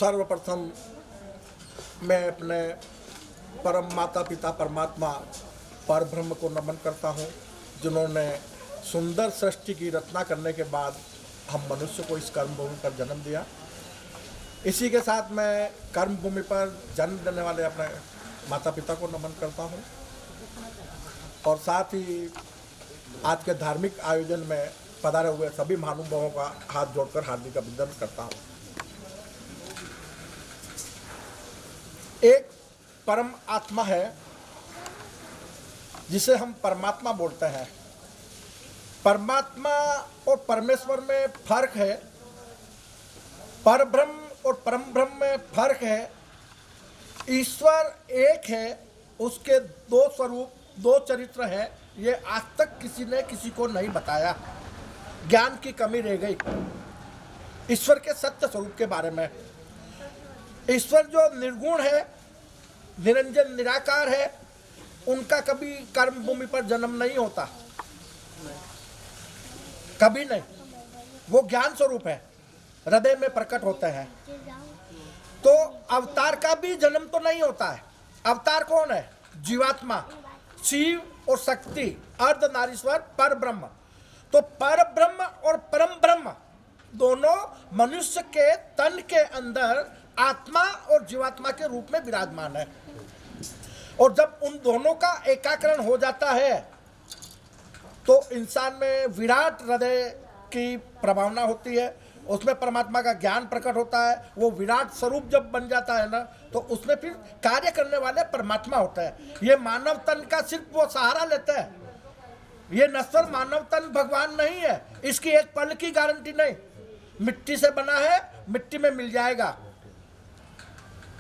सर्वप्रथम मैं अपने परम माता पिता परमात्मा परब्रह्म को नमन करता हूँ, जिन्होंने सुंदर सृष्टि की रचना करने के बाद हम मनुष्य को इस कर्म भूमि पर जन्म दिया। इसी के साथ मैं कर्म भूमि पर जन्म देने वाले अपने माता पिता को नमन करता हूँ और साथ ही आज के धार्मिक आयोजन में पधारे हुए सभी महानुभावों का हाथ जोड़कर हार्दिक अभिनंदन करता हूँ। एक परम आत्मा है जिसे हम परमात्मा बोलते हैं। परमात्मा और परमेश्वर में फर्क है, परब्रह्म और परम ब्रह्म में फर्क है। ईश्वर एक है, उसके दो स्वरूप दो चरित्र हैं। ये आज तक किसी ने किसी को नहीं बताया, ज्ञान की कमी रह गई ईश्वर के सत्य स्वरूप के बारे में। ईश्वर जो निर्गुण है, निरंजन निराकार है, उनका कभी कर्म भूमि पर जन्म नहीं होता, कभी नहीं। वो ज्ञान स्वरूप है, हृदय में प्रकट होते हैं। तो अवतार का भी जन्म तो नहीं होता है। अवतार कौन है? जीवात्मा, शिव और शक्ति, अर्धनारीश्वर, पर ब्रह्म। तो पर ब्रह्म और परम ब्रह्म दोनों मनुष्य के तन के अंदर आत्मा और जीवात्मा के रूप में विराजमान है। और जब उन दोनों का एकाकरण हो जाता है तो इंसान में विराट हृदय की प्रभावना होती है, उसमें परमात्मा का ज्ञान प्रकट होता है। वो विराट स्वरूप जब बन जाता है ना, तो उसमें फिर कार्य करने वाले परमात्मा होता है। ये मानव तन का सिर्फ वो सहारा लेता है। ये नश्वर मानव तन भगवान नहीं है, इसकी एक पल की गारंटी नहीं। मिट्टी से बना है, मिट्टी में मिल जाएगा,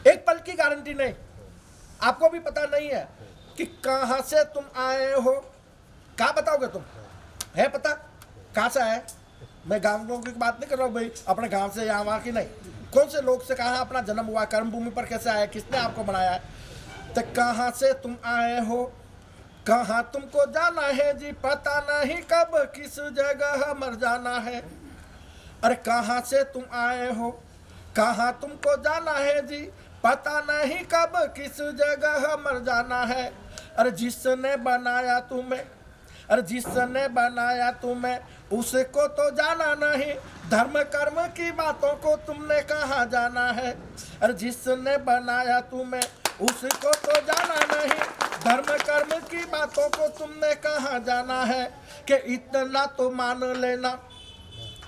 एक पल की गारंटी नहीं। आपको भी पता नहीं है कि कहाँ से तुम आए हो, क्या बताओगे तुम? है पता कहाँ से आए? मैं गांव लोगों की बात नहीं कर रहा हूँ भाई, अपने गांव से यहाँ वहाँ की नहीं। कौन से लोग से कहाँ अपना जन्म हुआ, कर्म भूमि पर कैसे आया, किसने आपको बनाया है? तो कहाँ से तुम आए हो, कहाँ तुमको जाना है जी, पता नहीं कब किस जगह मर जाना है। अरे कहाँ से तुम आए हो, कहाँ तुमको जाना है जी, पता नहीं कब किस जगह मर जाना है। अरे जिसने बनाया तुम्हें, अरे जिसने बनाया तुम्हें, उसको तो जाना नहीं, धर्म कर्म की बातों को तुमने कहाँ जाना है। अरे जिसने बनाया तुम्हें, उसको तो जाना नहीं, धर्म कर्म की बातों को तुमने कहाँ जाना है। कि इतना तो मान लेना,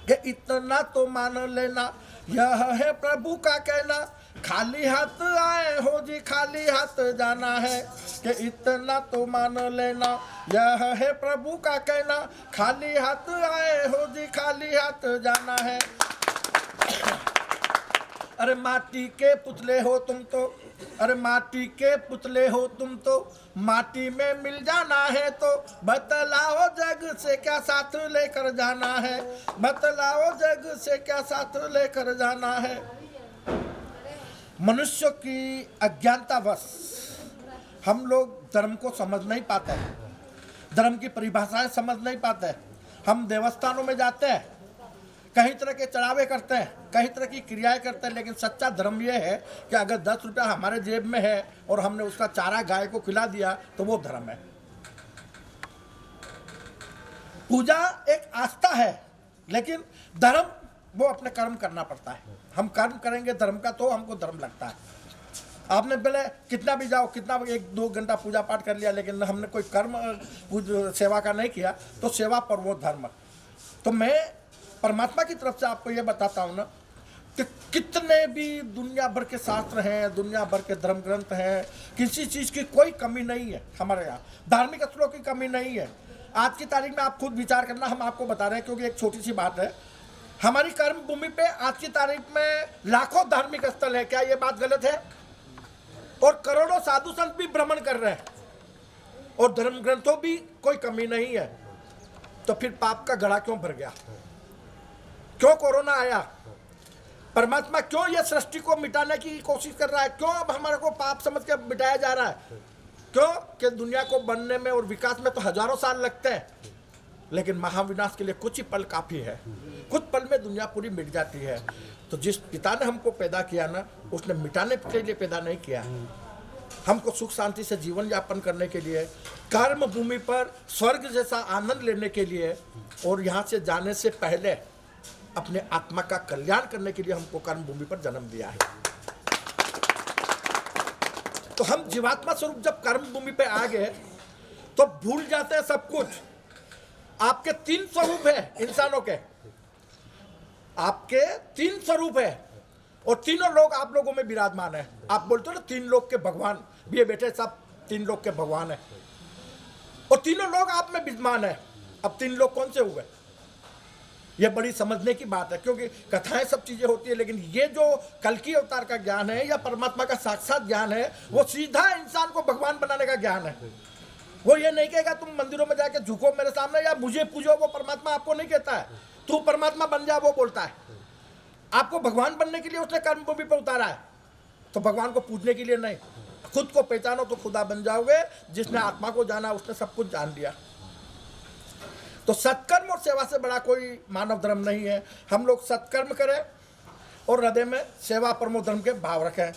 कि इतना तो मान लेना, यह है प्रभु का कहना, खाली हाथ आए हो जी, खाली हाथ जाना है। कि इतना तो मान लेना, यह है प्रभु का कहना, खाली हाथ आए हो जी, खाली हाथ जाना है। अरे माटी के पुतले हो तुम तो, अरे माटी के पुतले हो तुम तो, माटी में मिल जाना है। तो बतलाओ जग से क्या साथ लेकर जाना है, बतलाओ जग से क्या साथ लेकर जाना है। मनुष्य की अज्ञानतावश हम लोग धर्म को समझ नहीं पाते हैं, धर्म की परिभाषाएं समझ नहीं पाते हैं। हम देवस्थानों में जाते हैं, कई तरह के चढ़ावे करते हैं, कई तरह की क्रियाएं करते हैं, लेकिन सच्चा धर्म यह है कि अगर 10 रुपया हमारे जेब में है और हमने उसका चारा गाय को खिला दिया तो वो धर्म है। पूजा एक आस्था है, लेकिन धर्म वो अपने कर्म करना पड़ता है। हम कर्म करेंगे धर्म का तो हमको धर्म लगता है। आपने पहले कितना भी जाओ, कितना भी 1-2 घंटा पूजा पाठ कर लिया, लेकिन हमने कोई कर्म सेवा का नहीं किया तो सेवा पर वो धर्म। तो मैं परमात्मा की तरफ से आपको ये बताता हूँ ना कि कितने भी दुनिया भर के शास्त्र हैं, दुनिया भर के धर्म ग्रंथ हैं, किसी चीज़ की कोई कमी नहीं है हमारे यहाँ। धार्मिक स्थलों की कमी नहीं है। आज की तारीख में आप खुद विचार करना, हम आपको बता रहे हैं क्योंकि एक छोटी सी बात है। हमारी कर्म भूमि पे आज की तारीख में लाखों धार्मिक स्थल है, क्या ये बात गलत है? और करोड़ों साधु संत भी भ्रमण कर रहे हैं और धर्म ग्रंथों भी कोई कमी नहीं है। तो फिर पाप का घड़ा क्यों भर गया? क्यों कोरोना आया? परमात्मा क्यों ये सृष्टि को मिटाने की कोशिश कर रहा है? क्यों अब हमारे को पाप समझ के मिटाया जा रहा है? क्यों कि दुनिया को बनने में और विकास में तो हजारों साल लगते हैं, लेकिन महाविनाश के लिए कुछ ही पल काफी है। कुछ पल में दुनिया पूरी मिट जाती है। तो जिस पिता ने हमको पैदा किया ना, उसने मिटाने के लिए पैदा नहीं किया, हमको सुख शांति से जीवन यापन करने के लिए, कर्म भूमि पर स्वर्ग जैसा आनंद लेने के लिए, और यहाँ से जाने से पहले अपने आत्मा का कल्याण करने के लिए हमको कर्म भूमि पर जन्म दिया है। तो हम जीवात्मा स्वरूप जब कर्म भूमि पे आ गए तो भूल जाते हैं सब कुछ। आपके 3 स्वरूप है इंसानों के, आपके 3 स्वरूप है, और तीनों लोग आप लोगों में विराजमान है। आप बोलते हो ना 3 लोग के भगवान, ये बेटे सब 3 लोग के भगवान है, और तीनों लोग आप में विद्यमान है। अब 3 लोग कौन से हुए? ये बड़ी समझने की बात है, क्योंकि कथाएं सब चीजें होती है, लेकिन ये जो कल्कि अवतार का ज्ञान है या परमात्मा का साक्षात ज्ञान है, वो सीधा इंसान को भगवान बनाने का ज्ञान है। वो ये नहीं कहेगा तुम मंदिरों में जाके झुको मेरे सामने या मुझे पूजो, वो परमात्मा आपको नहीं कहता है तू परमात्मा बन जा, वो बोलता है। आपको भगवान बनने के लिए उसने कर्म भूमि पर उतारा है, तो भगवान को पूजने के लिए नहीं। खुद को पहचानो तो खुदा बन जाओगे। जिसने आत्मा को जाना उसने सब कुछ जान लिया। तो सत्कर्म और सेवा से बड़ा कोई मानव धर्म नहीं है। हम लोग सत्कर्म करें और हृदय में सेवा परमो धर्म के भाव रखें,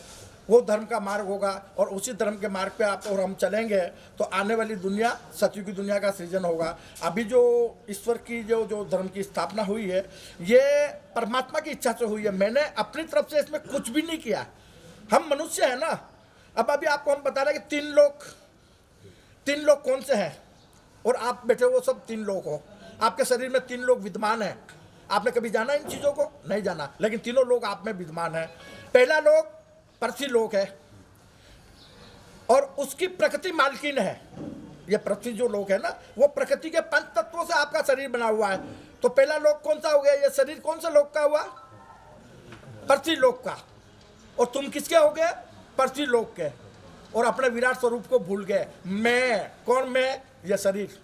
वो धर्म का मार्ग होगा, और उसी धर्म के मार्ग पे आप और हम चलेंगे तो आने वाली दुनिया सतयुगी दुनिया का सृजन होगा। अभी जो ईश्वर की जो धर्म की स्थापना हुई है, ये परमात्मा की इच्छा से हुई है। मैंने अपनी तरफ से इसमें कुछ भी नहीं किया। हम मनुष्य हैं ना। अब अभी आपको हम बता रहे हैं कि 3 लोग कौन से हैं, और आप बैठे वो सब 3 लोग हो। आपके शरीर में 3 लोग विद्यमान हैं। आपने कभी जाना इन चीज़ों को? नहीं जाना, लेकिन तीनों लोग आप में विद्यमान है। पहला लोग पृथ्वी लोक है, और उसकी प्रकृति मालकिन है। ये पृथ्वी जो लोक है ना, वो प्रकृति के 5 तत्वों से आपका शरीर बना हुआ है। तो पहला लोक कौन सा हो गया? ये शरीर कौन सा लोक का हुआ? पृथ्वी लोक का। और तुम किसके हो गए? पृथ्वी लोक के। और अपने विराट स्वरूप को भूल गए। मैं कौन? मैं, ये शरीर।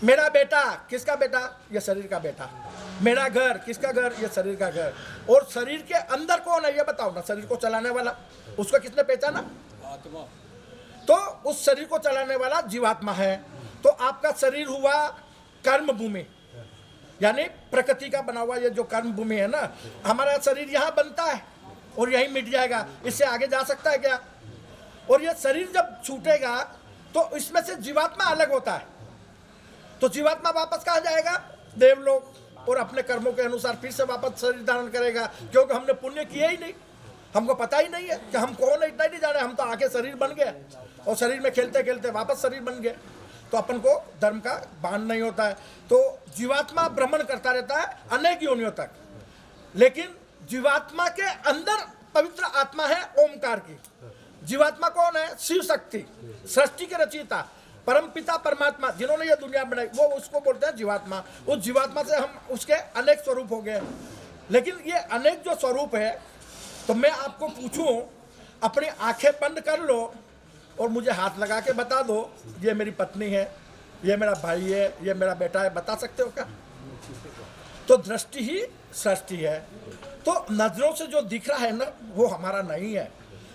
मेरा बेटा, किसका बेटा? ये शरीर का बेटा। मेरा घर, किसका घर? ये शरीर का घर। और शरीर के अंदर कौन है ये बताओ ना? शरीर को चलाने वाला, उसको किसने पहचाना? आत्मा। तो उस शरीर को चलाने वाला जीवात्मा है। तो आपका शरीर हुआ कर्म भूमि, यानी प्रकृति का बना हुआ ये जो कर्म भूमि है ना। हमारा शरीर यहाँ बनता है और यहीं मिट जाएगा, इससे आगे जा सकता है क्या? और ये शरीर जब छूटेगा तो इसमें से जीवात्मा अलग होता है। तो जीवात्मा वापस कहाँ जाएगा? देवलोक। और अपने कर्मों के अनुसार फिर से वापस शरीर धारण करेगा, क्योंकि हमने पुण्य किया ही नहीं। हमको पता ही नहीं है कि हम कौन है, इतना ही नहीं जाने। हम तो आके शरीर बन गए और शरीर में खेलते खेलते वापस शरीर बन गए। तो अपन को धर्म का भान नहीं होता है। तो जीवात्मा भ्रमण करता रहता है अनेक योनियों तक, लेकिन जीवात्मा के अंदर पवित्र आत्मा है ओमकार की। जीवात्मा कौन है? शिव शक्ति, सृष्टि के रचयिता, परम पिता परमात्मा, जिन्होंने ये दुनिया बनाई, वो उसको बोलते हैं जीवात्मा। उस जीवात्मा से हम उसके अनेक स्वरूप हो गए। लेकिन ये अनेक जो स्वरूप है, तो मैं आपको पूछूं, अपनी आंखें बंद कर लो और मुझे हाथ लगा के बता दो, ये मेरी पत्नी है, ये मेरा भाई है, ये मेरा बेटा है, बता सकते हो क्या? तो दृष्टि ही सृष्टि है। तो नजरों से जो दिख रहा है ना, वो हमारा नहीं है।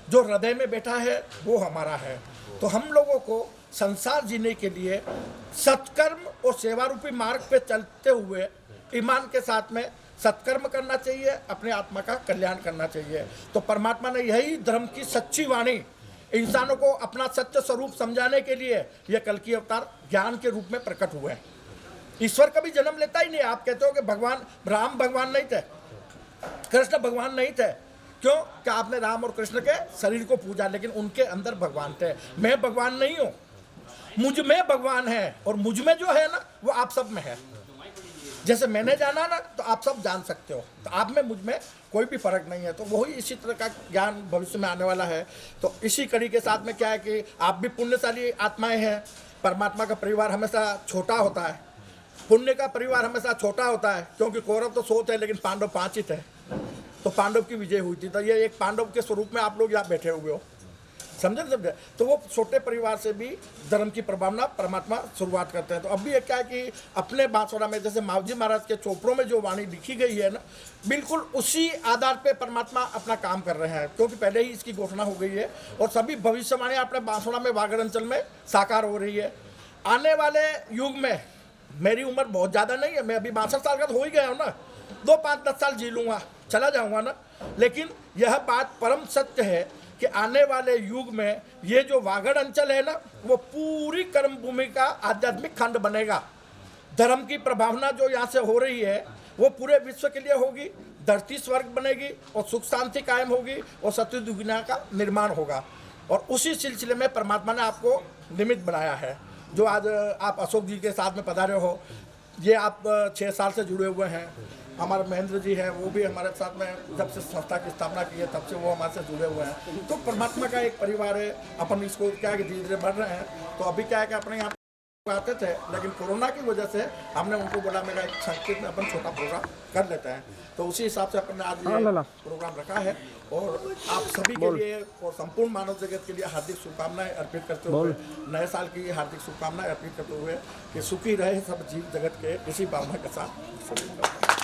जो हृदय में बैठा है वो हमारा है। तो हम लोगों को संसार जीने के लिए सत्कर्म और सेवा रूपी मार्ग पे चलते हुए ईमान के साथ में सत्कर्म करना चाहिए, अपने आत्मा का कल्याण करना चाहिए। तो परमात्मा ने यही धर्म की सच्ची वाणी इंसानों को अपना सत्य स्वरूप समझाने के लिए यह कल्कि अवतार ज्ञान के रूप में प्रकट हुए हैं। ईश्वर कभी जन्म लेता ही नहीं। आप कहते हो कि भगवान राम भगवान नहीं थे, कृष्ण भगवान नहीं थे। क्यों? कि आपने राम और कृष्ण के शरीर को पूजा, लेकिन उनके अंदर भगवान थे। मैं भगवान नहीं हूँ, मुझ में भगवान है, और मुझ में जो है ना वो आप सब में है। जैसे मैंने जाना ना, तो आप सब जान सकते हो। तो आप में मुझ में कोई भी फर्क नहीं है। तो वही इसी तरह का ज्ञान भविष्य में आने वाला है। तो इसी कड़ी के साथ में क्या है कि आप भी पुण्यशाली आत्माएं हैं। परमात्मा का परिवार हमेशा छोटा होता है, पुण्य का परिवार हमेशा छोटा होता है। क्योंकि कौरव तो 100 थे, लेकिन पांडव 5 ही थे। तो पांडव की विजय हुई थी। तो ये एक पांडव के स्वरूप में आप लोग यहाँ बैठे हुए हो, समझे? तो वो छोटे परिवार से भी धर्म की प्रभावना परमात्मा शुरुआत करते हैं। तो अब भी ये क्या है कि अपने बांसवाड़ा में जैसे मावजी महाराज के चोपड़ों में जो वाणी लिखी गई है ना, बिल्कुल उसी आधार पे परमात्मा अपना काम कर रहे हैं। क्योंकि पहले ही इसकी घोषणा हो गई है और सभी भविष्यवाणी अपने बांसवाड़ा में वागड़ अंचल में साकार हो रही है। आने वाले युग में मेरी उम्र बहुत ज़्यादा नहीं है, मैं अभी 62 साल का तो हो ही गया हूँ ना, 2, 5, 10 साल जी लूँगा, चला जाऊँगा ना। लेकिन यह बात परम सत्य है कि आने वाले युग में ये जो वागड़ अंचल है ना, वो पूरी कर्म भूमि का आध्यात्मिक खंड बनेगा। धर्म की प्रभावना जो यहाँ से हो रही है वो पूरे विश्व के लिए होगी, धरती स्वर्ग बनेगी और सुख शांति कायम होगी और सत्य दुनिया का निर्माण होगा। और उसी सिलसिले में परमात्मा ने आपको निमित्त बनाया है। जो आज आप अशोक जी के साथ में पधारे हो, ये आप 6 साल से जुड़े हुए हैं। हमारे महेंद्र जी हैं, वो भी हमारे साथ में जब से संस्था की स्थापना की है तब से वो हमारे से जुड़े हुए हैं। तो परमात्मा का एक परिवार है, अपन इसको क्या है कि धीरे धीरे बढ़ रहे हैं। तो अभी क्या है कि अपने यहाँ आते थे, लेकिन कोरोना की वजह से हमने उनको बोला मेरा एक संस्कृत में अपन छोटा प्रोग्राम कर लेते हैं। तो उसी हिसाब से अपन ने आज ये प्रोग्राम रखा है और आप सभी के लिए और संपूर्ण मानव जगत के लिए हार्दिक शुभकामनाएं अर्पित करते हुए, नए साल की हार्दिक शुभकामनाएं अर्पित करते हुए कि सुखी रहे सब जीव जगत के इसी भावना के साथ।